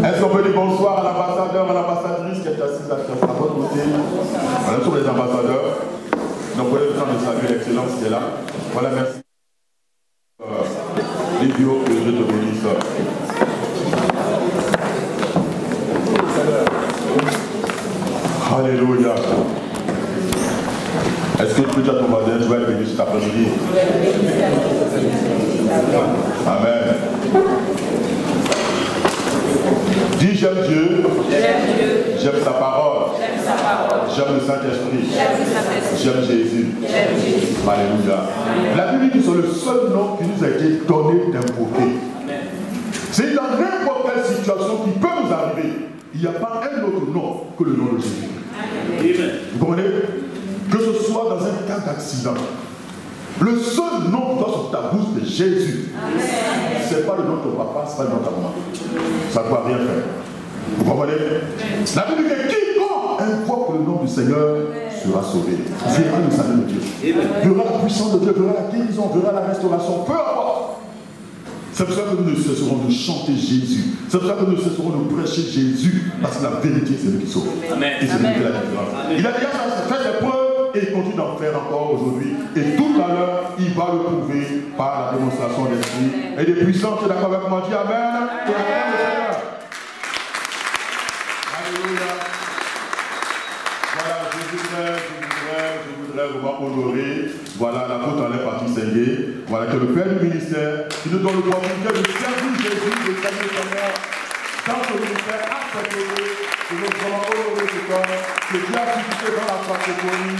Est-ce qu'on peut dire bonsoir à l'ambassadeur, à l'ambassadrice qui est assise à votre côté? Voilà, tous les ambassadeurs. Donc, prenez le temps de saluer l'excellence qui est là. Voilà, merci. Livio, que Dieu te bénisse. Alléluia. Est-ce que tu peux dire à ton voisin, tu vas être béni cet après-midi? Amen. Dis j'aime Dieu, j'aime sa parole, j'aime le Saint-Esprit, j'aime Jésus. Alléluia. La Bible dit que c'est le seul nom qui nous a été donné d'invoquer. C'est dans il n'y a pas un autre nom que le nom de Jésus. Amen. Vous comprenez? Que ce soit dans un cas d'accident, le seul nom qui doit sur ta bouche de Jésus. Ce n'est pas le nom de ton papa, ce n'est pas le nom de ta maman. Ça ne doit rien faire. Vous comprenez? La Bible dit que quiconque invoque le nom du Seigneur sera sauvé. Verra le salut de Dieu. Verra la puissance de Dieu, verra la guérison, verra la restauration. Peu importe. C'est pour ça que nous ne cesserons de chanter Jésus. C'est pour ça que nous ne cesserons de prêcher Jésus. Parce que la vérité, c'est lui qui sauve. Amen. Et c'est lui qui fait la différence. Il a déjà fait des preuves et il continue d'en faire encore aujourd'hui. Et tout à l'heure, il va le prouver par la démonstration d'esprit et des puissances. Tu es d'accord avec moi? Dis Amen. Et Amen, le Seigneur. Alléluia. Voilà, je voudrais vraiment honorer, voilà, l'apôtre en est parti s'aider, voilà, que le Père du ministère, qui nous donne l'opportunité de servir Jésus, de servir le Seigneur, dans ce ministère, à cette année, je veux vraiment honorer ce corps, que Dieu a suscité dans la francophonie,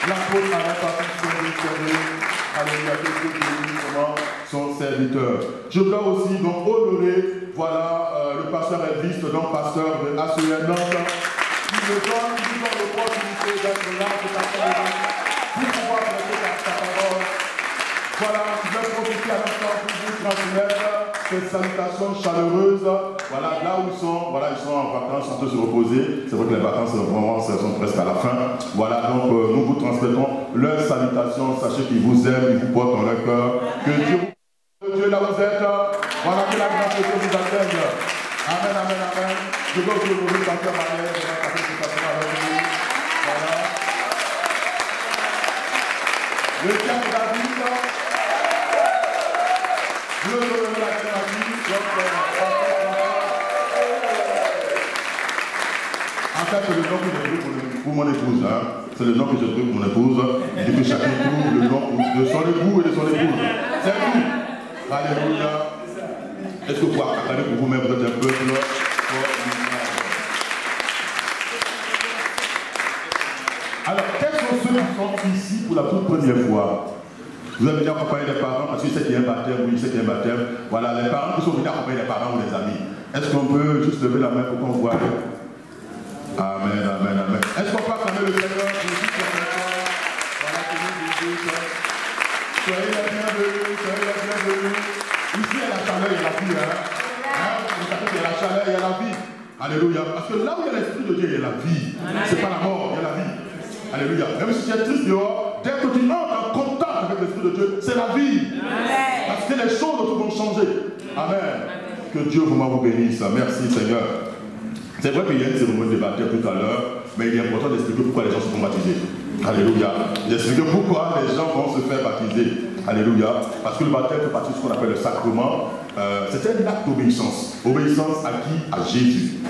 l'apôtre en est parti s'aider, alléluia, que Dieu bénisse vraiment son serviteur. Je veux aussi donc honorer, voilà, le pasteur Elvis, donc pasteur de ACN Nantes, qui nous donne l'opportunité d'être là, de pour pouvoir prêcher ta parole. Voilà, je vais profiter à l'instant pour vous transmettre ces salutations chaleureuses. Voilà, là où ils sont, voilà, ils sont en vacances, en train de se reposer. C'est vrai que les vacances vraiment sont presque à la fin. Voilà, donc nous vous transmettons leurs salutations. Sachez qu'ils vous aiment, ils vous portent dans leur cœur. Que Dieu là vous êtes. Voilà, que la grâce de Dieu vous atteigne. Amen, amen, amen. Je veux que vous vous passer à Marie, je vais passer cette façon avec vous. Voilà. Le chien de David. Je veux que vous la thérapie. En fait, c'est le nom que j'ai pris pour mon épouse. Hein. C'est le nom que j'ai pris pour mon épouse. Et que chacun trouve le nom de son époux et de son épouse. C'est tout. Alléluia. Est-ce que vous pouvez accaparer pour vous-même, vous êtes un peuple? Alors, quels sont ceux qui sont ici pour la toute première fois? Vous avez déjà accompagné des parents, parce que c'est qu'il y a un baptême, oui, c'est qu'il y a un baptême. Voilà, les parents qui sont venus accompagner les parents ou les amis. Est-ce qu'on peut juste lever la main pour qu'on voit? Amen, amen, amen. Est-ce qu'on peut acclamer le Seigneur pour toute la personne? Voilà, que nous disons. Soyez les bienvenus, soyez les bienvenus. Ici, il y a la chaleur, il y a la vie. Vous savez qu'il y a la chaleur, il y a la vie. Alléluia. Parce que là où il y a l'Esprit de Dieu, il y a la vie. Ce n'est pas la mort, il y a la vie. Alléluia. Même si tu es triste dehors, dès que tu entres en contact avec l'Esprit de Dieu, c'est la vie. Parce que les choses vont changer. Amen. Que Dieu vous bénisse. Merci Seigneur. C'est vrai qu'il y a une cérémonie de baptême tout à l'heure, mais il est important d'expliquer pourquoi les gens se font baptiser. Alléluia. D'expliquer pourquoi les gens vont se faire baptiser. Alléluia. Parce que le baptême fait partie de ce qu'on appelle le sacrement. C'est un acte d'obéissance. Obéissance à qui? À Jésus.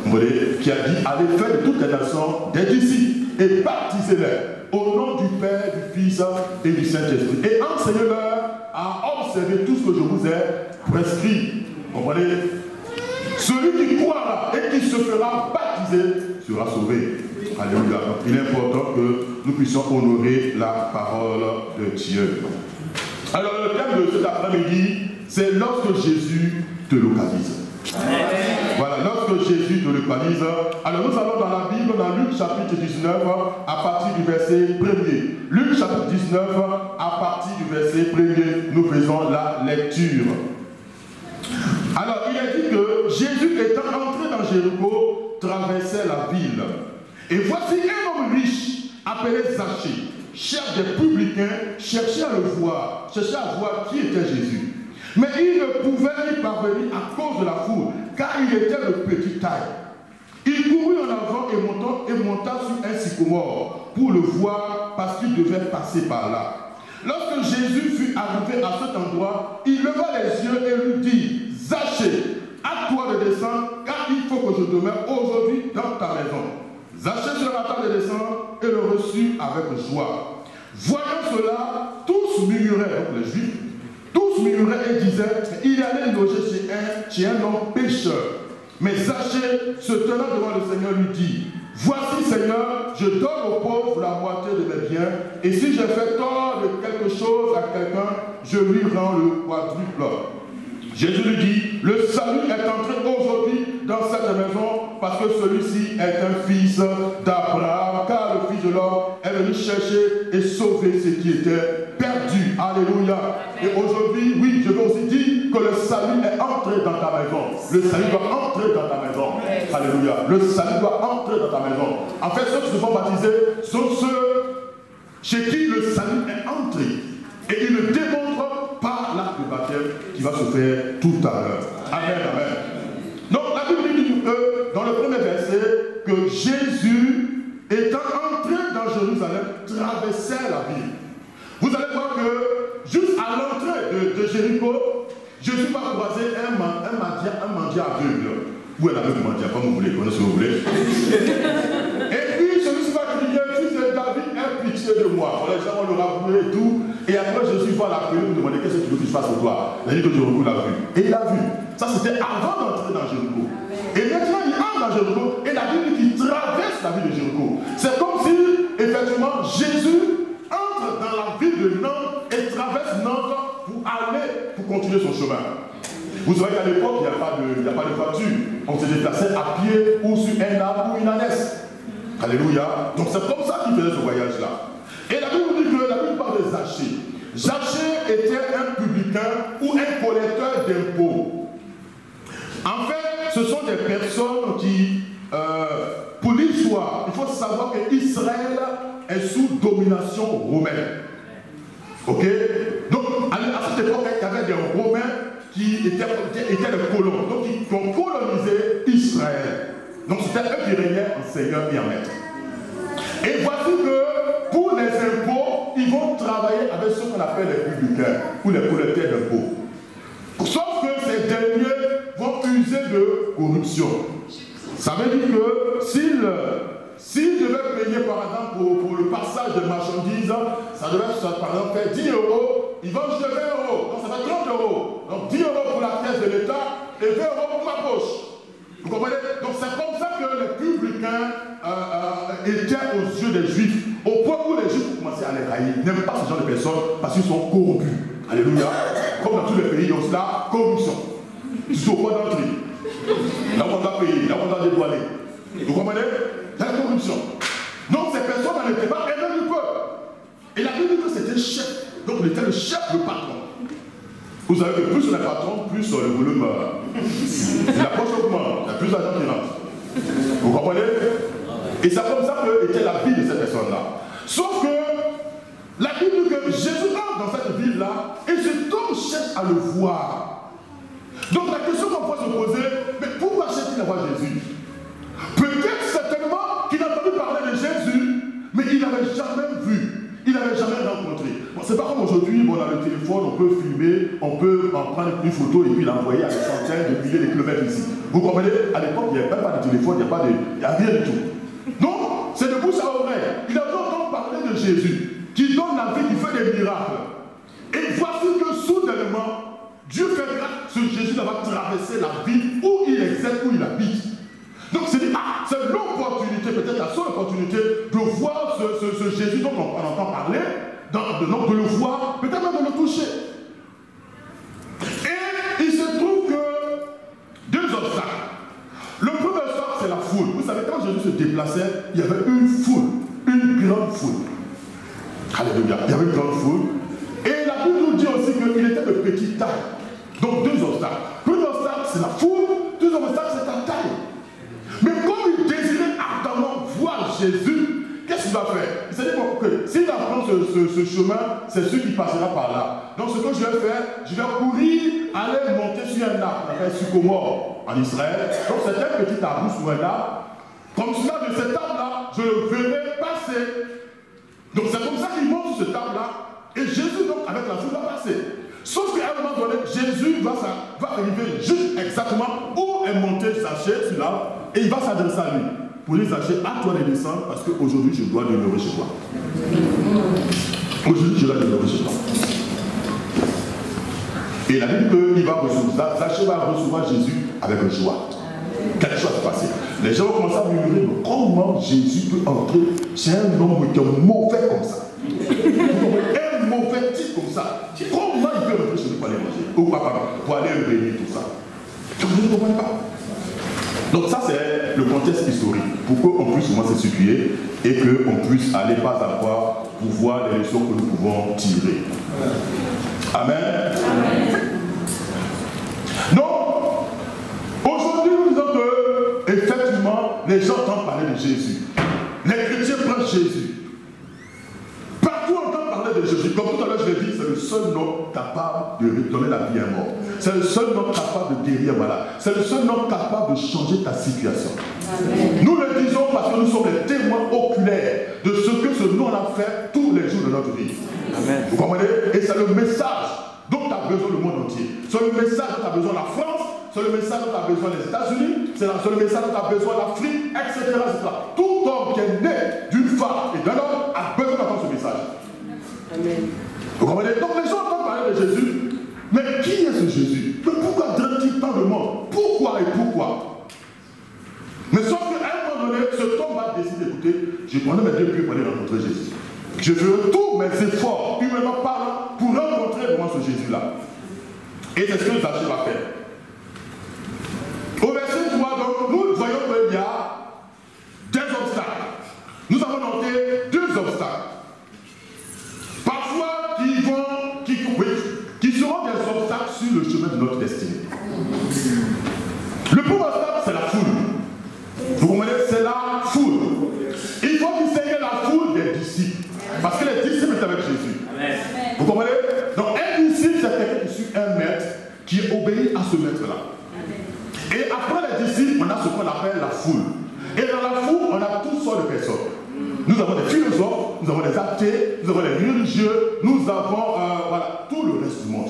Vous voyez, qui a dit, allez faire de toutes les nations des disciples et baptisez-les au nom du Père, du Fils et du Saint-Esprit. Et enseignez-leur à observer tout ce que je vous ai prescrit. Vous comprenez? Celui qui croira et qui se fera baptiser sera sauvé. Alléluia. Il est important que nous puissions honorer la parole de Dieu. Alors le thème de cet après-midi, c'est lorsque Jésus te localise. Voilà, lorsque Jésus te localise. Alors nous allons dans la Bible, dans Luc chapitre 19, à partir du verset 1er. Luc chapitre 19, à partir du verset 1er, nous faisons la lecture. Alors il est dit que Jésus étant entré dans Jéricho, traversait la ville. Et voici un homme riche, appelé Zachée, chef des publicains, cherchait à le voir, cherchait à voir qui était Jésus. Mais il ne pouvait y parvenir à cause de la foule, car il était de petite taille. Il courut en avant et monta sur un sycomore pour le voir, parce qu'il devait passer par là. Lorsque Jésus fut arrivé à cet endroit, il leva les yeux et lui dit, Zachée, à toi de descendre, car il faut que je demeure aujourd'hui dans ta maison. Zachée se hâta de descendre et le reçut avec joie. Voyant cela, tous murmuraient, donc les Juifs, tous murmuraient et disaient, il allait loger chez un homme pécheur. Mais Zachée, se tenant devant le Seigneur, lui dit, voici Seigneur, je donne aux pauvres la moitié de mes biens, et si j'ai fait tort de quelque chose à quelqu'un, je lui rends le quadruple. Jésus lui dit, le salut est entré aujourd'hui dans cette maison parce que celui-ci est un fils d'Abraham, car le Fils de l'homme est venu chercher et sauver ce qui était perdu. Alléluia. Et aujourd'hui, oui, je veux aussi dire que le salut est entré dans ta maison. Le salut doit entrer dans ta maison. Alléluia. Le salut doit entrer dans ta maison. En fait, ceux qui se font baptiser sont ceux chez qui le salut est entré. Et il le démontre par l'acte de baptême qui va se faire tout à l'heure. Amen, amen. Donc la Bible dit dans le premier verset que Jésus, étant entré dans Jérusalem, traversait la ville. Vous allez voir que juste à l'entrée de Jéricho, Jésus va croiser un mendiant aveugle. Ou un aveugle mendiant, comme vous voulez, comme vous voulez. Et puis celui-ci va crier, fils de David, aie pitié de moi. Les gens vont le rappeler et tout. Et après Jésus va l'appeler, lui demander qu'est-ce que tu veux que je fasse pour toi. Il a dit que Jéricho l'a vu. Et il l'a vu. Ça c'était avant d'entrer dans Jéricho. Et maintenant il entre dans Jéricho et la Bible dit qu'il traverse la ville de Jéricho. C'est comme si, effectivement, Jésus entre dans la ville de Nantes et traverse Nantes pour continuer son chemin. Vous savez qu'à l'époque, il n'y a pas de voiture. On se déplaçait à pied ou sur un arbre ou une ânesse. Alléluia. Donc c'est comme ça qu'il faisait ce voyage-là. Et la Bible dit que la Bible parle de Zachée. Zachée était un publicain ou un collecteur d'impôts. En fait, ce sont des personnes qui, pour l'histoire, il faut savoir qu'Israël est sous domination romaine. Ok? Donc, à cette époque, il y avait des Romains qui étaient les colons, donc qui ont colonisé Israël. Donc c'était eux qui régnaient en seigneur et en maître. Et voici que pour les impôts, ils vont travailler avec ceux qu'on appelle les publicains ou les collecteurs d'impôts. Sauf que ces derniers vont user de corruption. Ça veut dire que s'ils devaient payer par exemple pour le passage de marchandises, ça devait par exemple faire 10 €, ils vont jeter 20 €, donc ça fait 30 €. Donc 10 € pour la caisse de l'État et 20 € pour ma poche. Vous comprenez? Donc c'est comme ça que les publicains étaient aux yeux des Juifs, au point où les Juifs commençaient à les haïr. Ils n'aiment pas ce genre de personnes parce qu'ils sont corrompus. Alléluia. Comme dans tous les pays, il y a aussi la corruption. Surtout au point d'entrée. Là on doit payer, là on doit dédouaner. Vous comprenez? La corruption. Donc ces personnes n'étaient pas elles-mêmes du peuple. Et la Bible dit que c'était le chef. Donc il était le chef, le patron. Vous savez que plus on est patron, plus le volume. La poche augmente, il y a plus d'argent qui rentre. Vous comprenez? Et c'est comme ça que était la vie de cette personne-là. Sauf que la Bible dit que Jésus entre dans cette ville-là et cet homme cherche à le voir. Donc la question qu'on peut se poser, mais pourquoi cherche-t-il à voir Jésus? Peut-être certainement qu'il a entendu parler de Jésus, mais il n'avait jamais vu, il n'avait jamais rencontré. Bon, c'est pas comme aujourd'hui, bon, dans le téléphone, on peut filmer, on peut en prendre une photo et puis l'envoyer à des centaines de milliers de kilomètres ici. Vous comprenez? À l'époque, il n'y avait même pas de téléphone, il n'y a rien du tout. Donc, c'est de bouche à oreille. Il a entendu parler de Jésus, qui donne la vie, qui fait des miracles. Et voici que soudainement, Dieu fait grâce, ce Jésus va traverser la ville où il exerce, où il habite. Donc c'est l'opportunité, peut-être la seule opportunité de voir ce Jésus dont on entend parler, de le voir, peut-être même de le toucher. Et il se trouve que deux obstacles. Le premier obstacle, c'est la foule. Vous savez, quand Jésus se déplaçait, il y avait une foule, une grande foule. Alléluia, il y avait une grande foule. Et la Bible nous dit aussi qu'il était de petite taille. Donc deux obstacles. Le premier obstacle, c'est la foule. Le deuxième obstacle, c'est ta taille. Mais comme il désirait ardemment voir Jésus, qu'est-ce qu'il va faire? Il s'est dit que s'il apprend ce chemin, c'est celui qui passera par là. Donc ce que je vais faire, je vais courir, aller monter sur un arbre, un sycomore en Israël. Donc c'est un petit arbre sur un arbre. Comme cela, de cet arbre-là, je le verrai passer. Donc c'est comme ça qu'il monte sur cet arbre-là. Et Jésus, donc, avec la foule, va passer. Sauf qu'à un moment donné, Jésus va arriver juste exactement où est monté Zachée sur l'arbre. Et il va s'adresser à lui. Pour lui, Zachée, à toi de descendre parce qu'aujourd'hui, je dois demeurer chez toi. Aujourd'hui, je dois demeurer chez toi. Et la Bible qu'il va recevoir, Zachée va recevoir Jésus avec joie. Quelque chose va se passer. Les gens vont commencer à murmurer, mais comment Jésus peut entrer chez un homme qui est mauvais comme ça? Un mauvais type comme ça. Comment il peut rentrer chez lui pour aller manger? Ou pour aller réunir tout ça? Donc je ne comprends pas. Donc ça c'est le contexte historique, pour qu'on puisse vraiment se situer et qu'on puisse aller pas à pas pour voir les leçons que nous pouvons tirer. Amen. Donc, aujourd'hui nous disons que effectivement les gens entendent parler de Jésus. Les chrétiens prennent Jésus. Partout on entend parler de Jésus. Comme tout à l'heure je l'ai dit, c'est le seul nom capable de redonner la vie à un mort. C'est le seul nom capable de guérir un malade. C'est le seul nom capable de changer ta situation. Amen. Nous le disons parce que nous sommes les témoins oculaires de ce que ce nom a fait tous les jours de notre vie. Amen. Vous comprenez? Et c'est le message dont a besoin le monde entier. C'est le message dont a besoin la France, c'est le message dont a besoin les États-Unis, c'est le message dont a besoin l'Afrique, etc., etc. Tout homme qui est né d'une femme et d'un homme a besoin d'entendre ce message. Amen. Vous comprenez? Donc les gens entendent parler de Jésus. Mais qui est ce Jésus? Mais pourquoi draine-t-il tant le monde? Pourquoi et pourquoi? Mais sauf qu'à un moment donné, cet homme va décider d'écouter, je prendrai mes 2 pieds pour aller rencontrer Jésus. Je ferai tous mes efforts, humainement parlant, pour rencontrer vraiment ce Jésus-là. Et c'est ce que Zachée va faire. Au verset 3, donc, nous voyons qu'il y a des obstacles. Nous avons noté 2 obstacles. Parfois, qui seront des obstacles sur le chemin de notre destinée. Le premier obstacle, c'est la foule. Vous comprenez? C'est la foule. Il faut distinguer la foule des disciples. Parce que les disciples étaient avec Jésus. Amen. Vous comprenez? Donc un disciple, c'est quelqu'un qui suit un maître, qui obéit à ce maître-là. Et après les disciples, on a ce qu'on appelle la foule. Et dans la foule, on a toutes sortes de personnes. Nous avons des philosophes, nous avons des athées, nous avons des religieux, nous avons voilà, tout le reste du monde.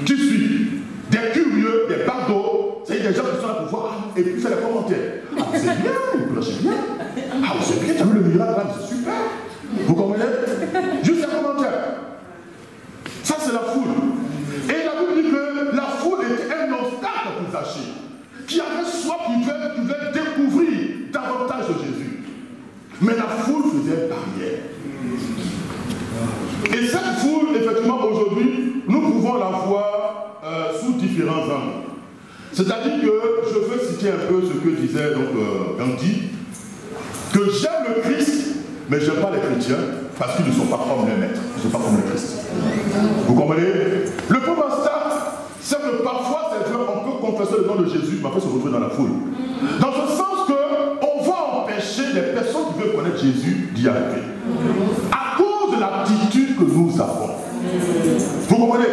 Qui suit? Des curieux, des bardeaux, c'est des gens qui sont là pour voir et puis faire des commentaires. Ah, c'est bien, il prêche bien. Ah, c'est bien, tu as vu le miracle là, c'est super. Vous comprenez? Juste un commentaire. Ça, c'est la foule. Et la Bible dit que la foule était un obstacle pour Zachée, qui avait soif, qui voulait découvrir davantage de Jésus. Mais la foule faisait barrière. Et cette foule, effectivement, aujourd'hui, nous pouvons la voir sous différents angles. C'est-à-dire que je veux citer un peu ce que disait donc, Gandhi, que j'aime le Christ, mais je n'aime pas les chrétiens, parce qu'ils ne sont pas comme les maîtres, ils ne sont pas comme le Christ. Vous comprenez? Le premier obstacle, c'est que parfois, c'est vrai, on peut confesser le nom de Jésus, mais après se retrouver dans la foule. Dans ce sens qu'on va empêcher les personnes qui veulent connaître Jésus d'y arriver. À cause de l'attitude que nous avons. Vous comprenez?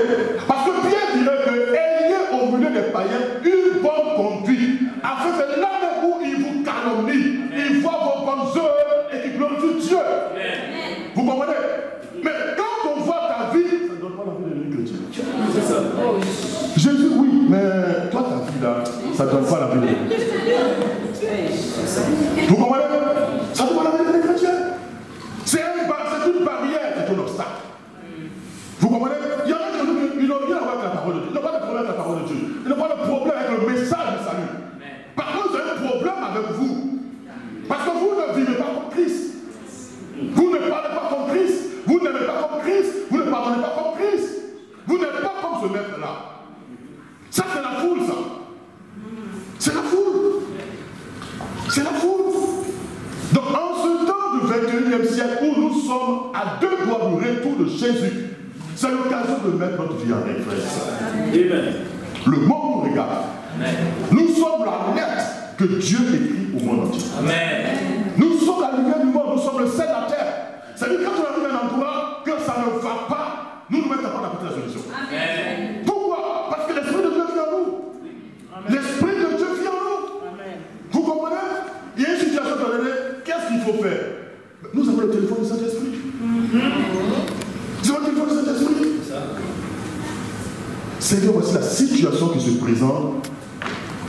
Parce que Pierre dirait que ayez au milieu des païens une bonne conduite, afin que là où ils vous calomnient, ils voient vos bonnes œuvres et qu'ils glorifient Dieu. Vous comprenez? Mais quand on voit ta vie, ça ne donne pas l'envie de devenir chrétien. C'est ça. Jésus, oui, mais toi, ta vie là, ça ne donne pas l'envie de devenir chrétien. Vous comprenez? Ça ne donne pas l'envie de devenir chrétien. C'est une barrière, c'est un obstacle. Vous comprenez? Il y en a qui n'ont rien à voir avec la parole de Dieu. Ils n'ont pas de problème avec la parole de Dieu. Ils n'ont pas de problème avec le message du salut. Par contre, ils ont un problème avec vous. Parce que vous ne vivez pas comme Christ. Vous ne parlez pas comme Christ. Vous n'aimez pas comme Christ. Vous ne pardonnez pas comme Christ. Vous n'êtes pas comme ce maître-là. Ça, c'est la foule, ça. C'est la foule. C'est la foule. Donc, en ce temps du 21e siècle où nous sommes à 2 doigts du retour de Jésus, c'est l'occasion de mettre notre vie en exercice. Le monde nous regarde. Amen. Nous sommes la lettre que Dieu écrit au monde entier. Amen. Nous sommes la lumière du monde, nous sommes le sel de la terre. C'est-à-dire que quand on arrive à un endroit que ça ne va pas, nous mettons pas la solution. Amen. Pourquoi? Parce que l'Esprit de Dieu vit en nous. L'Esprit de Dieu vit en nous. Amen. Vous comprenez? Il y a une situation dans l'année, qu'est-ce qu'il faut faire? Nous avons le téléphone du Saint-Esprit. Nous avons le téléphone du Saint-Esprit. Seigneur, voici la situation qui se présente.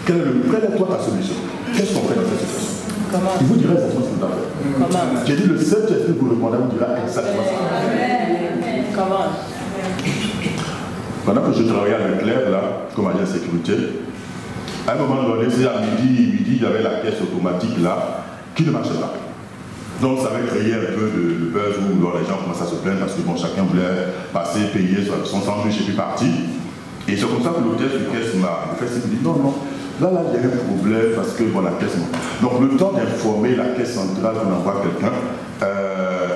Quelle est toi ta solution? Qu'est-ce qu'on fait dans cette situation? Comment? Il vous dira exactement ce que vous avez fait. Comment? J'ai dit le Saint-Esprit vous répondra, vous dira exactement ça. Comment? Pendant que je travaillais à Leclerc, là, comme agent de sécurité, à un moment donné, c'est à midi, il y avait la caisse automatique là, qui ne marchait pas. Donc ça avait créé un peu de buzz où les gens commençaient à se plaindre parce que bon, chacun voulait passer, payer son sandwich et puis partir. Et c'est comme ça que l'hôtesse de caisse m'a fait signe, dit non, non, là, il y a un problème parce que bon, la caisse. Donc le temps d'informer la caisse centrale qu'on envoie quelqu'un,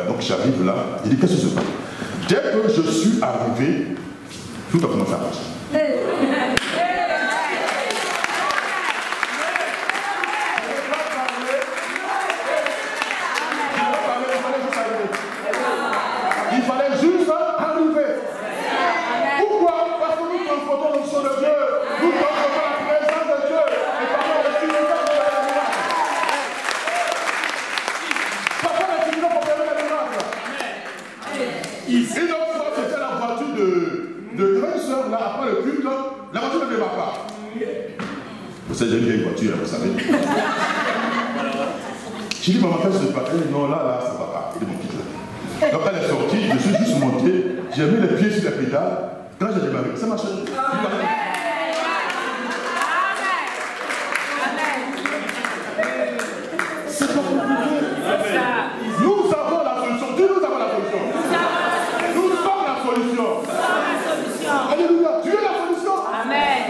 donc j'arrive là, il dit qu'est-ce que se passe? Dès que je suis arrivé, tout a commencé à marcher. Il fallait juste arriver. Pourquoi? Parce que nous transportons le son de Dieu, nous transportons la présence de Dieu, et parfois les civils pour faire les miracles. Parfois les civils pour faire les miracles. Une autre fois, c'était la voiture de grande soeur, là, après le culte, la voiture ne démarre pas. Vous savez, j'ai une vieille voiture, vous savez. J'ai dit, maman, qu'est-ce qui se passe? Non, là, ça ne va pas. Il est mon quitte là. Donc elle est sortie, je suis juste monté, j'ai mis les pieds sur la pédale, quand j'ai démarré, ça marchait. C'est pas compliqué. Nous avons la solution. Dis nous avons la solution. Nous sommes la solution. Alléluia. Tu es la solution. Amen.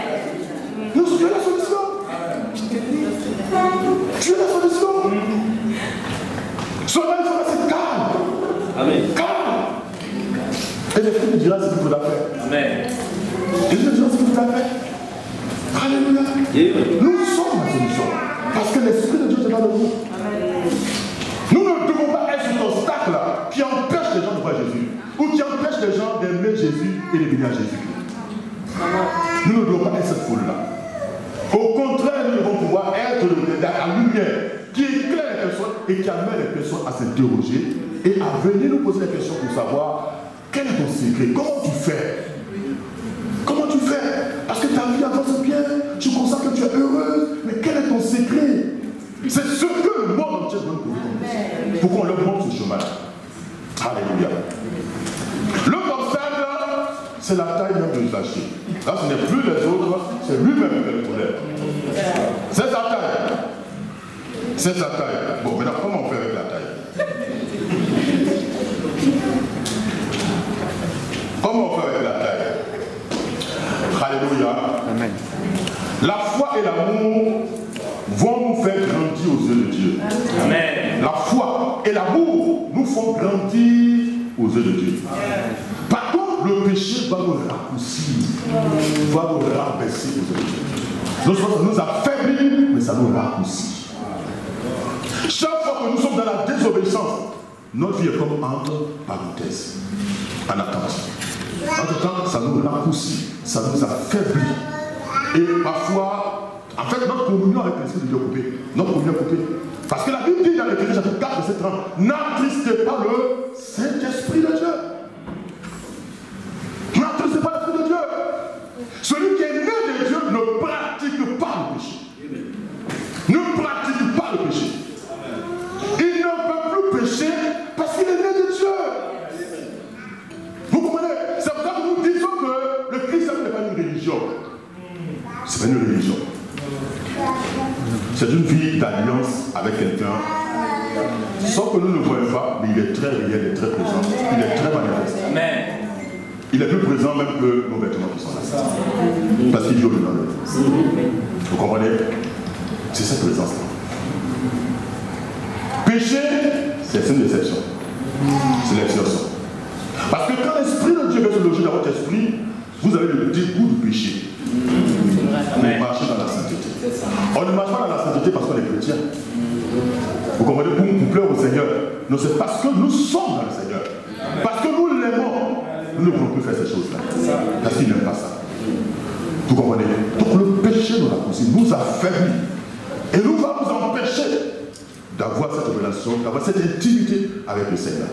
Tu es la solution. Tu es la solution. Son âme sera assez calme. Amen. Calme. Et l'Esprit me dira ce qu'il faudra faire. Amen. Et Dieu dira ce qu'il faudra faire. Alléluia. Nous sommes la solution. Parce que l'Esprit de Dieu est dans nous. Nous ne devons pas être cet obstacle qui empêche les gens de voir Jésus. Ou qui empêche les gens d'aimer Jésus et de venir à Jésus. Nous ne devons pas être cette foule-là. Au contraire, nous devons pouvoir être la lumière qui éclaire les personnes et qui amène les personnes à s'interroger et à venir nous poser des questions pour savoir quel est ton secret, comment tu fais. Comment tu fais? Parce que ta vie avance bien, tu consens que tu es heureuse, mais quel est ton secret? C'est ce que le monde entier doit nous poser comme question. Pour qu'on leur montre ce chemin. Alléluia. L'autre obstacle, c'est la taille même de Zachée. Là, ce n'est plus les autres, c'est lui-même qui est le problème. C'est sa taille. C'est sa taille. Bon, maintenant, comment on fait avec la taille? Comment on fait avec la taille? Alléluia. Amen. La foi et l'amour vont nous faire grandir aux yeux de Dieu. Amen. La foi et l'amour nous font grandir aux yeux de Dieu. Par contre, le péché va nous raccourcir, va nous rabaisser aux yeux de Dieu. Ça nous affaiblit, mais ça nous raccourcit. Chaque fois que nous sommes dans la désobéissance, notre vie est comme entre parenthèses, en attente. Entre-temps, ça nous raccourcit, ça nous affaiblit. Et parfois, en fait, notre communion avec l'Esprit de Dieu est coupée. Notre communion est coupée. Parce que la Bible dit dans l'Éphésiens chapitre 4, verset 30, n'attristez pas le Saint-Esprit de Dieu. N'attristez pas l'Esprit de Dieu. Celui qui est né de Dieu ne pratique pas le péché. Ne pratique pas le péché. Il ne peut plus pécher parce qu'il est né de Dieu. Vous comprenez? C'est pour ça que nous disons que le christianisme n'est pas une religion. C'est pas une religion. C'est une vie d'alliance avec quelqu'un. Sans que nous ne le voyons pas, mais il est très réel, il est très présent. Il est très manifeste. Amen. Il est plus présent même que nos vêtements qui sont là. Parce qu'il vit au dedans de nous. Vous comprenez? C'est cette présence-là. Péché, c'est une déception. C'est l'exception. Parce que quand l'Esprit de Dieu veut se loger dans votre esprit, vous avez le dégoût du péché. On marche dans la sainteté. On ne marche pas dans la sainteté parce qu'on est chrétien. Vous comprenez? Pour nous plaire au Seigneur. Non, c'est parce que nous sommes dans le Seigneur. Parce que nous l'aimons. Nous ne pouvons plus faire ces choses-là. Parce qu'il n'aime pas ça. Vous comprenez? Donc le péché nous raccourcit, nous affaiblit. Et nous va nous empêcher d'avoir cette relation, d'avoir cette intimité avec le Seigneur.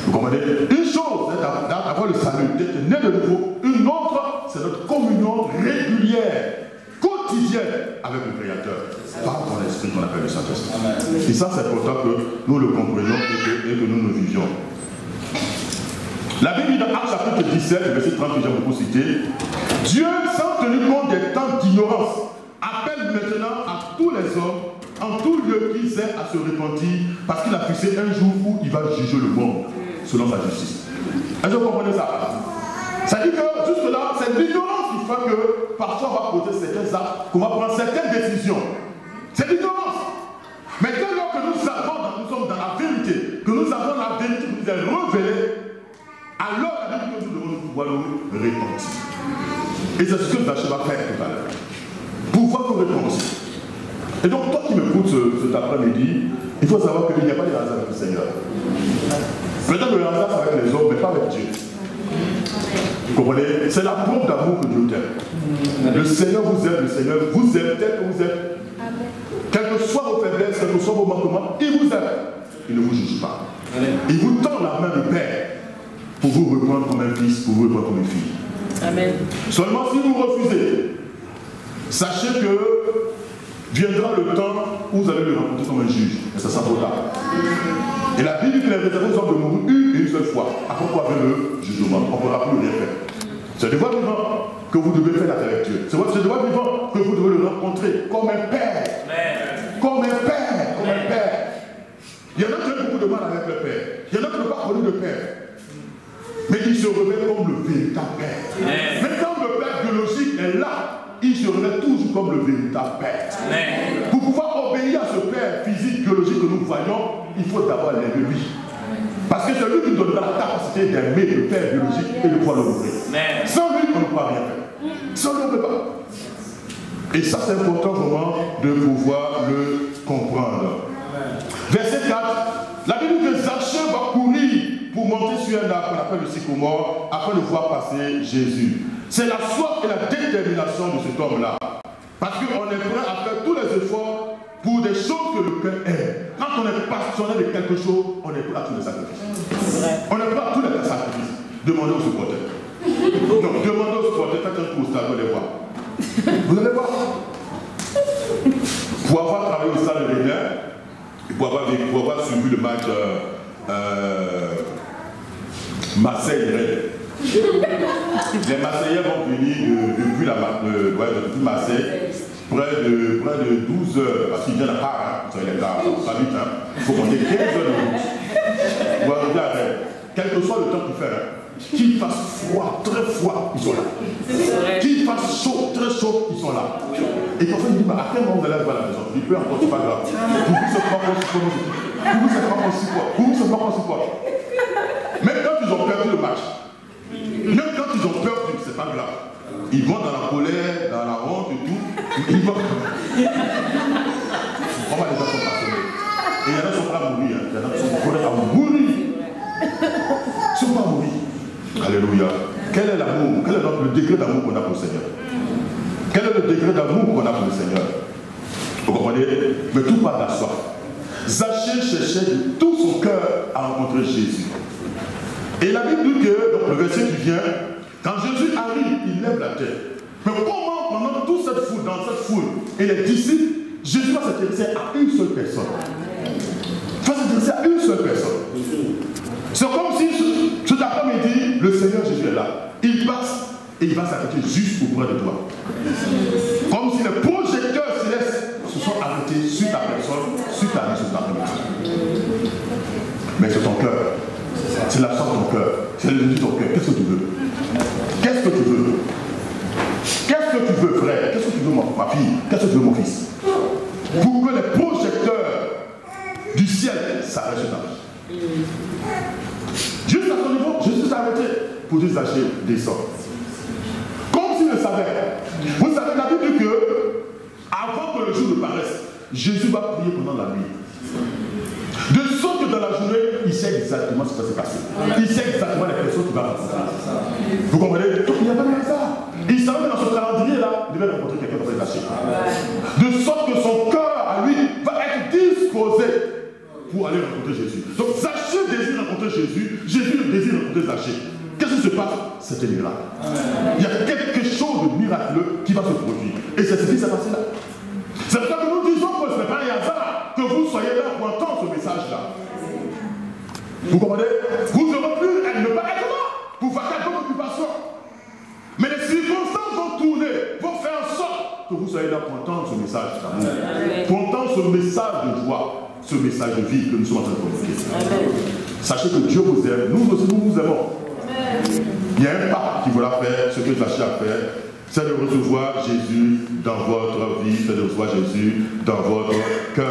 Vous comprenez? Une chose, c'est d'avoir le salut, d'être né de nouveau. Une autre, c'est notre communion régulière, quotidienne avec le Créateur. Par ton esprit qu'on appelle le Saint-Esprit. Et ça, c'est important que nous le comprenions et que nous le vivions. La Bible dit dans Actes chapitre 17, verset 30, que j'ai beaucoup cité, Dieu, sans tenir compte des temps d'ignorance, appelle maintenant à tous les hommes, en tout lieu qu'ils aient à se repentir, parce qu'il a fixé un jour où il va juger le monde selon sa justice. Est-ce que vous comprenez ça? Ça dit que jusque-là, c'est l'ignorance qui fait que parfois on va poser certains actes, qu'on va prendre certaines décisions. C'est l'ignorance. Mais dès lors que nous sommes dans la vérité, que nous avons la vérité qui nous est révélée, alors la Bible que nous devons pouvoir nous repentir. Et c'est ce que Zaché va faire tout à l'heure. Pouvoir nous repentir. Et donc toi qui m'écoutes cet après-midi, il faut savoir qu'il n'y a pas de hasard avec le Seigneur. Peut-être le hasard avec les hommes, mais pas avec Dieu. Vous comprenez? C'est la preuve d'amour que Dieu t'aime. Le Seigneur vous aime, le Seigneur vous aime tel que vous êtes. Quelles que soient vos faiblesses, quels que soient vos manquements, il vous aime. Il ne vous juge pas. Il vous tend la main de Père pour vous reprendre comme un fils, pour vous reprendre comme une fille. Amen. Seulement si vous refusez, sachez que viendra le temps où vous allez le rencontrer comme un juge. Et ça sera trop tard. Et la Bible dit que les réservés sont de mourir une seule fois. Après quoi vient le jugement. On ne pourra plus rien faire. C'est de votre vivant que vous devez faire la avec Dieu. C'est de votre vivant que vous devez le rencontrer comme un père. Comme un père. Comme un père. Il y en a qui ont beaucoup de mal avec le père. Il y en a qui n'ont pas connu le père. Mais il se révèle comme le véritable père. Mais quand le père biologique est là, il se révèle toujours comme le véritable père. Pour pouvoir obéir à ce père physique, biologique que nous voyons, il faut d'abord l'aimer lui. Parce que c'est lui qui donnera la capacité d'aimer le père biologique et de pouvoir le nourrir. Sans lui, on ne peut rien faire. Sans lui, on ne peut pas. Et ça, c'est important vraiment de pouvoir le comprendre. Verset 4, la Bible dit que Zaché va courir pour monter sur un arbre qu'on appelle le sycomore afin de voir passer Jésus. C'est la soif et la détermination de cet homme-là. Parce qu'on est prêt à faire tous les efforts pour des choses que le cœur aime. Quand on est passionné de quelque chose, on est prêt à tous les sacrifices. On est prêt à tous les sacrifices. Demandez au supporter. Donc, demandez au supporter, faites un tour au stade, vous allez voir. Vous allez voir. Pour avoir travaillé au stade de Réunion, pour avoir suivi le match Marseille-Rennes. Les Marseillais vont venir depuis Marseille, près de 12 heures, parce qu'ils viennent à part, vous savez les gars, pas vite, il faut compter 15 heures de route pour arriver à Rennes. Quel que soit le temps qu'il fait, qu'il fasse froid, très froid, ils sont là. Qu'il fasse chaud, très chaud, ils sont là. Et quand il dit, à quel moment vous allez voir la maison? Il peut encore, c'est pas grave. Vous se prendre en support. Même quand ils ont perdu le match, même quand ils ont perdu, c'est pas grave. Ils vont dans la colère, dans la honte et tout. Ils vont. On va les gens sont passionnés. Et il y en a qui sont prêts à mourir. Il y en a qui sont prêts à mourir. Ils sont pas à mourir. Alléluia. Quel est l'amour? Quel est le degré d'amour qu'on a pour le Seigneur? Quel est le degré d'amour qu'on a pour le Seigneur? Vous comprenez? Mais tout part de la soif. Zaché cherchait de tout son cœur à rencontrer Jésus. Et la Bible dit que, donc le verset qui vient, quand Jésus arrive, il lève la tête. Mais comment, pendant toute cette foule, dans cette foule, et les disciples, Jésus va s'intéresser à une seule personne. Il va s'intéresser à une seule personne. C'est comme si, cet après-midi, le Seigneur Jésus est là. Il passe et il va s'arrêter juste auprès de toi. Comme si les projecteurs célestes se sont arrêtés sur ta personne, sur ta vie, sur ta vie. Mais c'est ton cœur. C'est la soif de ton cœur. C'est le désir de ton cœur. Qu'est-ce que tu veux? Qu'est-ce que tu veux? Qu'est-ce que tu veux, frère? Qu'est-ce que tu veux, ma fille? Qu'est-ce que tu veux, mon fils? Pour que les projecteurs du ciel s'arrêtent sur ta vie. Juste à ton niveau, Jésus s'est arrêté pour dire Zaché, descends. Comme s'il le savait. Vous savez, la Bible dit que, avant que le jour ne paraisse, Jésus va prier pendant la nuit. De sorte que dans la journée, il sait exactement ce qui va se passer. Il sait exactement les personnes qu'il va rencontrer. Vous comprenez? Donc il n'y a pas de hasard. Il savait que dans ce calendrier-là, il devait rencontrer quelqu'un qui va se cacher. De sorte que son cœur à lui va être disposé pour aller rencontrer Jésus. Donc Zaché désire rencontrer Jésus, Jésus désire rencontrer Zaché. Qu'est-ce qui se passe? C'est un miracle. Il y a quelque chose de miraculeux qui va se produire. Et c'est ce qui s'est passé là. C'est pour ça que nous disons que ce n'est pas un hasard que vous soyez là pour entendre ce message-là. Vous comprenez? Vous aurez pu ne pas être là pour faire quelques occupations. Mais les circonstances vont tourner, vont faire en sorte que vous soyez là pour entendre ce message d'amour. Pour entendre ce message de joie, ce message de vie que nous sommes en train de communiquer. Sachez que Dieu vous aime, nous aussi nous vous aimons. Il y a un pape qui voulait faire ce que Zaché a fait. c'est de recevoir Jésus dans votre vie, c'est de recevoir Jésus dans votre cœur.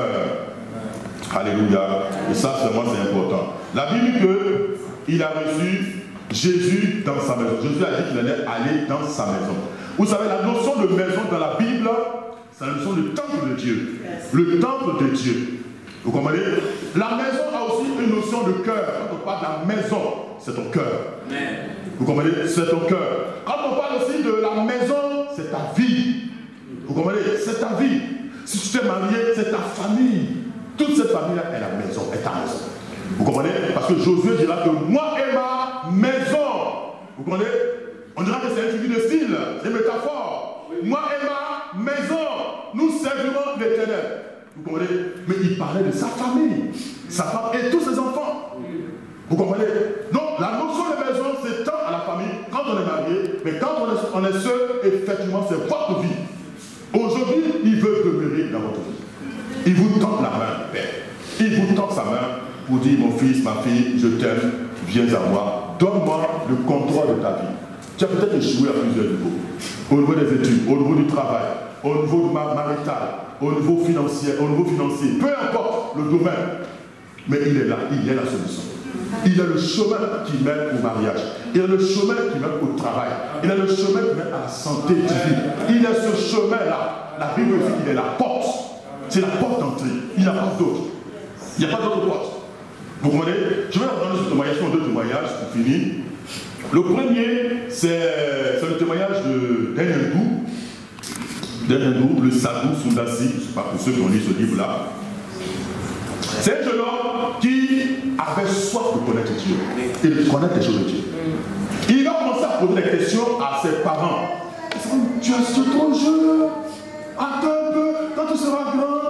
Alléluia. Et ça, vraiment, c'est important. La Bible dit qu'il a reçu Jésus dans sa maison. Jésus a dit qu'il allait aller dans sa maison. Vous savez, la notion de maison dans la Bible, c'est la notion du temple de Dieu. Le temple de Dieu. Vous comprenez? La maison a aussi une notion de cœur. Quand on parle de la maison, c'est ton cœur. Vous comprenez? C'est ton cœur. Quand on parle aussi de la maison, c'est ta vie. Vous comprenez? C'est ta vie. Si tu t'es marié, c'est ta famille. Toute cette famille-là est la maison, est ta maison. Vous comprenez? Parce que Josué dira que moi et ma maison. Vous comprenez? On dira que c'est une figure de style, c'est une métaphore. Moi et ma maison, nous servirons l'Éternel. Vous comprenez? Mais il parlait de sa famille, sa femme et tous ses enfants. Vous comprenez? Donc la notion de maison, c'est tant à la famille quand on est marié, mais quand on est seul, effectivement, c'est votre vie. Aujourd'hui, il veut demeurer dans votre vie. Il vous tend la main, Père. Il vous tend sa main pour dire, mon fils, ma fille, je t'aime, viens à moi. Donne-moi le contrôle de ta vie. Tu as peut-être échoué à plusieurs niveaux. Au niveau des études, au niveau du travail, au niveau marital, au niveau financier, peu importe le domaine. Mais il est là, il est la solution. Il est le chemin qui mène au mariage. Il est le chemin qui mène au travail. Il est le chemin qui mène à la santé divine. Il est ce chemin-là. La Bible dit qu'il est la porte. C'est la porte d'entrée. Il n'y a pas d'autre. Il n'y a pas d'autre porte. Vous comprenez? Je vais vous donner ce témoignage, deux témoignages pour finir. Le premier, c'est le témoignage d'un hindou, le Sadhu Sundasi, je ne sais pas pour ceux qui ont lu ce livre-là. C'est un jeune homme qui avait soif de connaître Dieu et de connaître les choses de Dieu. Il a commencé à poser des questions à ses parents. Tu es trop jeune, attends un peu, quand tu seras grand,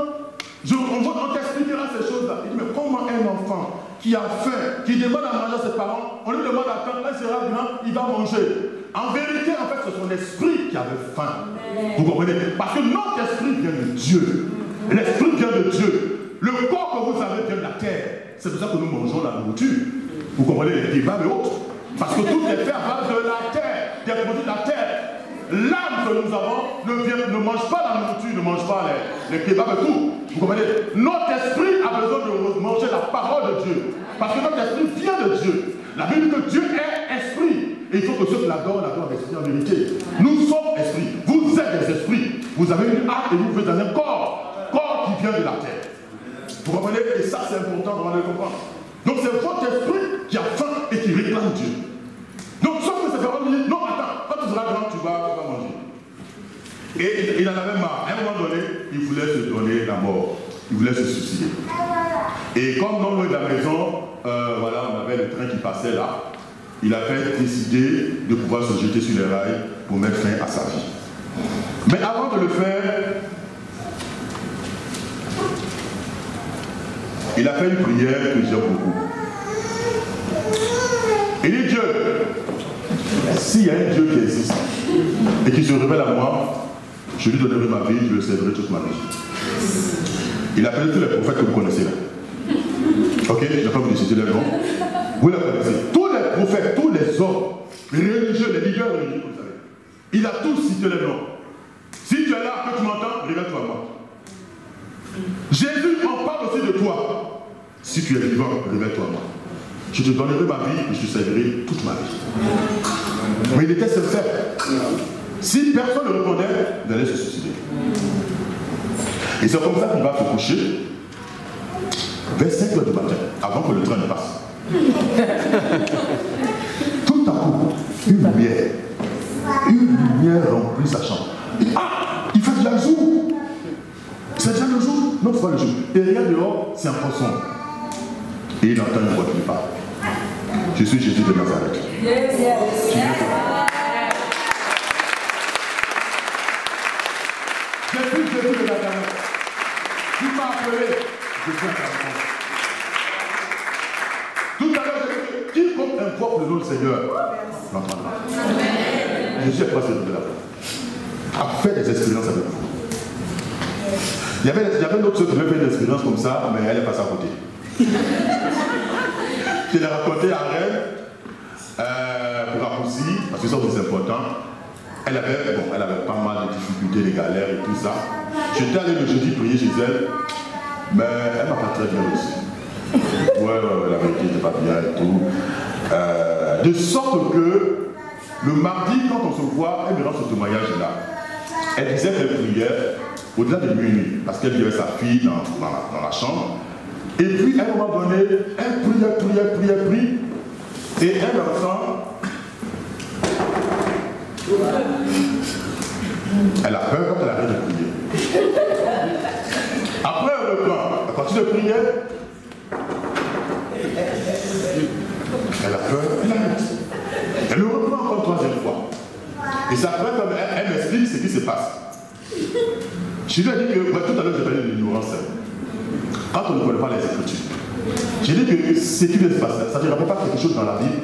on t'expliquera ces choses-là. Il dit, mais comment un enfant qui a faim, qui demande à manger à ses parents, on lui demande à quand il sera grand, il va manger. En vérité, en fait, c'est son esprit qui avait faim. Vous comprenez? Parce que notre esprit vient de Dieu. L'esprit vient de Dieu. Le corps que vous avez vient de la terre. C'est pour ça que nous mangeons la nourriture. Vous comprenez les kebabs et autres? Parce que tout est fait à base de la terre, des produits de la terre. L'âme que nous avons ne mange pas la nourriture, ne mange pas les kebabs et tout. Vous comprenez? Notre esprit a besoin de manger la parole de Dieu. Parce que notre esprit vient de Dieu. La Bible dit que Dieu est esprit. Et il faut que ceux qui l'adorent l'esprit en vérité. Nous sommes esprits. Vous êtes des esprits. Vous avez une âme et vous êtes dans un corps qui vient de la terre. Vous comprenez? Et ça, c'est important pour le comprendre. Donc, c'est votre esprit qui a faim et qui réclame Dieu. Donc, sauf que ces paroles disent, non, attends, quand tu seras grand, tu vas manger. Et il en avait marre. À un moment donné, il voulait se donner la mort. Il voulait se suicider. Et comme non loin de la maison, voilà, on avait le train qui passait là. Il avait décidé de pouvoir se jeter sur les rails pour mettre fin à sa vie. Mais avant de le faire, il a fait une prière que j'aime beaucoup. Il dit, Dieu, s'il y a un Dieu qui existe et qui se révèle à moi, je lui donnerai ma vie, je le servirai toute ma vie. Il appelle tous les prophètes que vous connaissez là. Ok, je ne vais pas vous citer les noms. Vous les connaissez. Tous les prophètes, tous les hommes, les religieux, les leaders religieux, vous savez. Il a tous cité les noms. Si tu es là, que tu m'entends, révèle-toi à moi. Jésus en parle aussi de toi. Si tu es vivant, révèle-toi à moi. Je te donnerai ma vie et je te servirai toute ma vie. Mais il était sincère. Si personne ne répondait, il allait se suicider. Et c'est comme ça qu'il va se coucher vers 5 h du matin, avant que le train ne passe. Tout à coup, une lumière remplit sa chambre. Ah, il fait déjà le jour. C'est déjà le jour? Non, c'est pas le jour. Et regarde dehors, c'est un poisson. Et il entend une voix qui parle. Je suis Jésus de Nazareth. Yes, yes. Je suis Jésus de Nazareth. Tu m'as appelé. Je suis à ta réponse. Tout à l'heure, j'ai dit, quiconque invoque le nom du Seigneur l'entendra. Jésus est passé de la foi. A fait des expériences avec vous. Il y avait une autre qui devait faire une expérience comme ça, mais elle est passée à côté. Je l'ai raconté à Rennes pour raccourcir, parce que ça c'est important. Elle avait pas mal de difficultés, des galères et tout ça. J'étais allé le jeudi prier chez elle, mais elle m'a pas très bien reçu. Ouais, la vérité n'était pas bien et tout. De sorte que le mardi, quand on se voit, elle me rend ce témoignage-là. Elle disait qu'elle priait au-delà de minuit, parce qu'elle vivait sa fille dans la chambre. Et puis, à un moment donné, elle prie. Et elle entend. Elle a peur quand elle arrête de prier. Après, elle reprend. Elle continue de prier. Elle a peur, elle arrête. Elle le reprend encore une troisième fois. Et c'est après, comme elle m'explique ce qui se passe. Je lui ai dit que, tout à l'heure, j'ai parlé de l'ignorance. Quand on ne connaît pas les Écritures, j'ai dit que ce qui vient se passer, ça ne rappelle pas quelque chose dans la vie.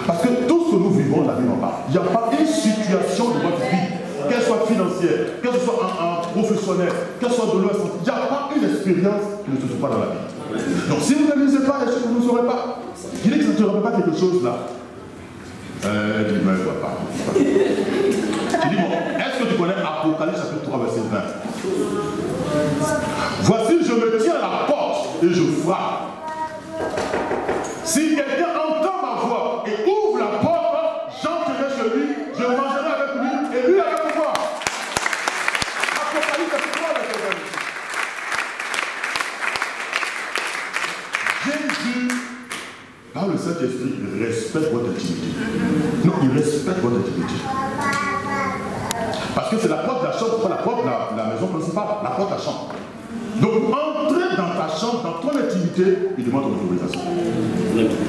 Parce que tout ce que nous vivons, la vie n'en parle. Il n'y a pas une situation de votre vie, qu'elle soit financière, qu'elle soit en professionnel, qu'elle soit de l'Ouest, il n'y a pas une expérience qui ne se trouve pas dans la vie. Donc si vous ne lisez pas les choses, vous ne saurez pas. Je dis que ça ne te rappelle pas quelque chose là. Elle dit, mais elle ne voit pas. Je dis, bon, est-ce que tu connais Apocalypse chapitre 3, verset 20? Voici, je me tiens à la porte et je frappe. Si quelqu'un entend ma voix et ouvre la porte, j'entrerai chez lui, je mangerai avec lui et lui avec moi. Apocalypse chapitre 3, verset 20. Jésus, par le Saint-Esprit, respecte votre intimité. Non, il respecte votre intimité. Parce que c'est la porte de la chambre, pas la porte de la maison principale, la porte de la chambre. Donc, entrer dans ta chambre, dans ton intimité, il demande ton autorisation.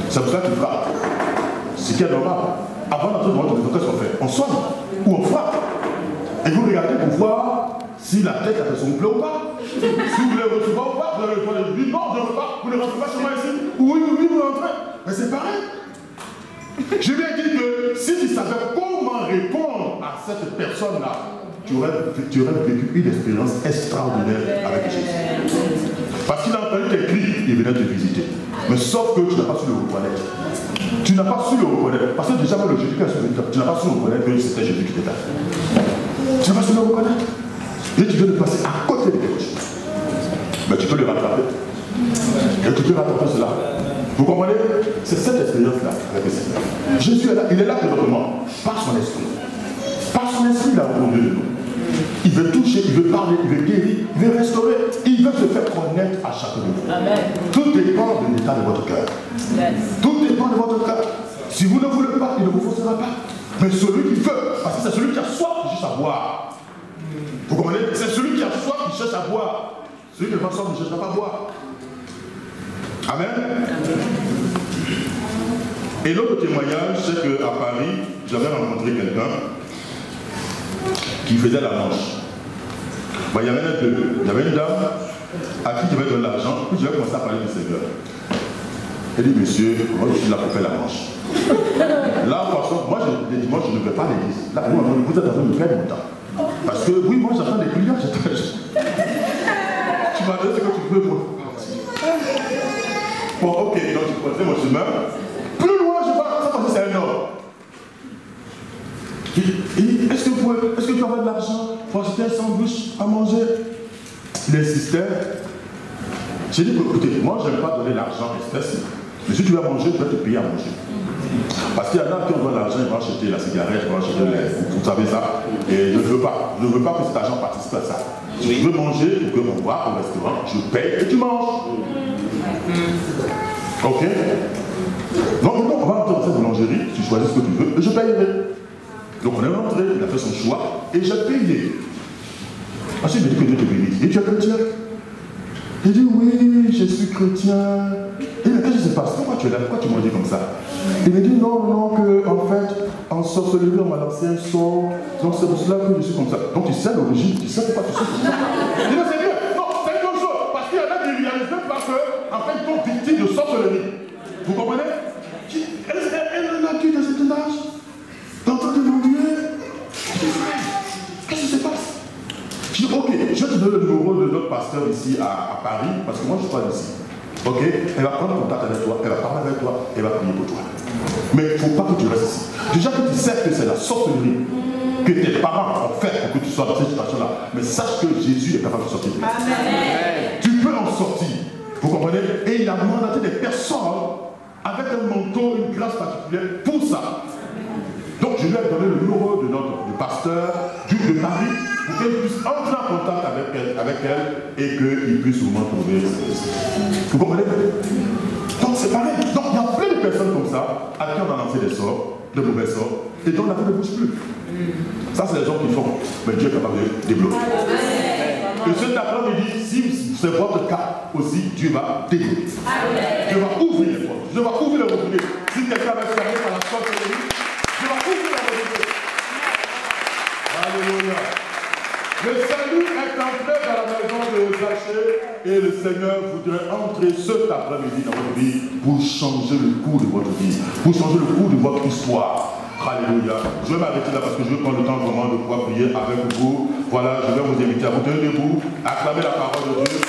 C'est pour ça qu'il frappe. Ce qui est normal. Avant d'entrer dans votre maison, qu'est-ce qu'on fait? On sonne ou on frappe. Et vous regardez pour voir si la tête a fait son plaît ou pas. Si vous voulez recevoir ou pas, vous allez recevoir le non, je ne veux pas, vous ne rentrez pas chez moi ici. Oui, vous rentrez. Mais c'est pareil. Je lui ai dit que si tu savais comment répondre à cette personne-là, tu aurais vécu une expérience extraordinaire avec Jésus. Parce qu'il a entendu tes cris, il venait te visiter. Mais sauf que tu n'as pas su le reconnaître. Tu n'as pas su le reconnaître. Parce que déjà, le Jésus qui a sauvé, tu n'as pas su le reconnaître que c'était Jésus qui t'était là. Tu n'as pas su le reconnaître. Et tu viens de passer à côté de quelque chose. Mais tu peux le rattraper. Et tu peux rattraper cela. Vous comprenez? C'est cette expérience-là avec le Seigneur. Jésus est là, il est là présentement, par son esprit. Par son esprit, il a répondu de nous. Il veut toucher, il veut parler, il veut guérir, il veut restaurer, il veut se faire connaître à chacun de vous. Tout dépend de l'état de votre cœur. Tout dépend de votre cœur. Si vous ne voulez pas, il ne vous forcera pas. Mais celui qui veut, parce que c'est celui qui a soif qui cherche à boire. Vous comprenez? C'est celui qui a soif qui cherche à boire. Celui qui n'a pas soif ne cherchera pas à boire. Amen. Et l'autre témoignage, c'est qu'à Paris, j'avais rencontré quelqu'un qui faisait la manche. Bon, il y avait deux. Il y avait une dame à qui j'avais donné de l'argent, puis j'avais commencé à parler du Seigneur. Elle dit, monsieur, moi je suis là pour faire la manche. Là, de toute façon, moi les dimanches, je ne vais pas à l'église. Là, vous êtes en train de perdre mon temps. Parce que, oui, moi j'attends des clients, tu m'as donné ce que tu veux, moi. Bon, ok, donc tu prenais mon chemin. Plus loin, je vois, ça parce que c'est un homme. Est-ce que tu avais de l'argent pour acheter un sandwich à manger? Il insistait. J'ai dit, écoutez, moi je n'aime pas donner l'argent espèce. Mais si tu vas manger, je vais te payer à manger. Parce qu'il y en a qui ont besoin d'argent, ils vont acheter la cigarette, ils vont acheter vous savez ça. Et je ne veux pas. Je ne veux pas que cet argent participe à ça. Si tu veux manger, pour qu'on va au restaurant, je paye et tu manges. Ok? Donc on va rentrer dans cette boulangerie, tu choisis ce que tu veux, et je payerai. Donc on est rentré, il a fait son choix, et j'ai payé. Ensuite il m'a dit que Dieu te bénisse. Et tu es chrétien? Il dit oui, je suis chrétien. Et qu'est-ce qui se passe? Pourquoi tu es là? Pourquoi tu m'as dit comme ça? Il me dit non, que en fait, en sorcellerie, on m'a lancé un sort. Donc c'est pour cela que je suis comme ça. Donc tu sais l'origine, tu sais pourquoi tu suis comme ça. Il dit c'est bien. Non, c'est une autre chose. Parce qu'il y en a qui ne réalisent même pas que, en fait, ils sont victimes de sorcellerie. Vous comprenez? Elle en a qui de cet âge? D'entendre demander. Qu'est-ce qui se passe? Je dis ok, je vais te donner le numéro de notre pasteur ici à Paris, parce que moi je suis pas ici. Ok? Elle va prendre contact avec toi, elle va parler avec toi, elle va prier pour toi. Mais il ne faut pas que tu restes ici. Déjà que tu sais que c'est la sorcellerie, que tes parents ont fait pour que tu sois dans cette situation-là. Mais sache que Jésus est capable de sortir. Amen. Tu peux en sortir. Vous comprenez? Et il a mandaté des personnes avec un manteau, une grâce particulière pour ça. Donc je lui ai donné le numéro de du pasteur de Paris pour qu'elle puisse entrer en contact avec elle et qu'il puisse vraiment trouver. Vous comprenez? Donc c'est pareil. Donc il y a plein de personnes comme ça à qui on a lancé des sorts, de mauvais sorts, et dont la vie ne bouge plus. Ça c'est les gens qui font. Mais Dieu est capable de débloquer. Et cet après-midi, si c'est votre cas aussi, Dieu va débloquer. Dieu va ouvrir les portes. Dieu va ouvrir les robinets. Si quelqu'un va fermer par la sorte de lui, Dieu va ouvrir les robinets. Alléluia. Le salut est entré dans la maison de Zachée et le Seigneur voudrait entrer cet après-midi dans votre vie pour changer le cours de votre vie, pour changer le cours de votre histoire. Alléluia. Je vais m'arrêter là parce que je veux prendre le temps vraiment de pouvoir prier avec vous. Voilà, je vais vous inviter à vous tenir debout, acclamer la parole de Dieu.